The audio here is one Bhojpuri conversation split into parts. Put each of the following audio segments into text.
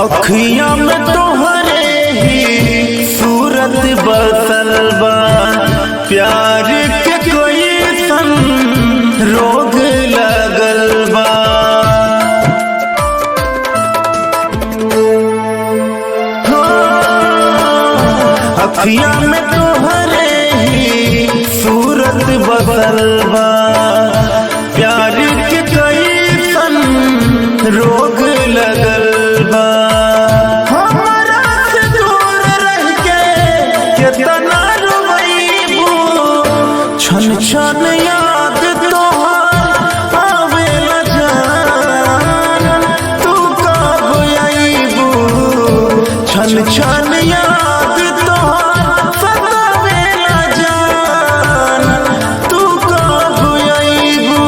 अखियां में तोहरे ही सूरत बसल बा, प्यार के कोई सन रोग लगल बा। अखियां में तोहरे ही सूरत बसल बा, प्यार के कोई सन रोग लगल बा। हमारा से दूर रह के कितना रोइबू, छन छन याद तोहार आवेला जान, तू कब आईबू। छन छन याद तोहार सतावेला जान, तू कब आईबू।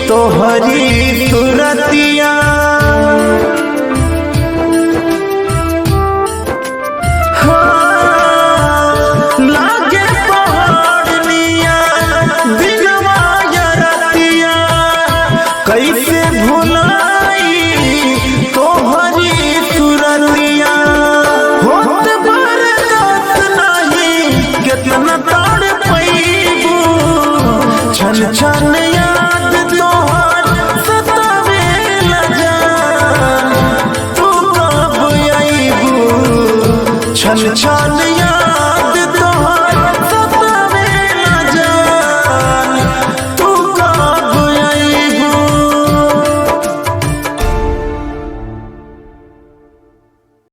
तोहरी सुरतिया लागे पहाड़निया दिलवा रतिया, कैसे भुलाई तोहरी सुरतिया। होत बरदास नहीं कितना ताड़ पैबू, छन छन याद तोहार सतावेला जान, तू कब आईबू। छन छन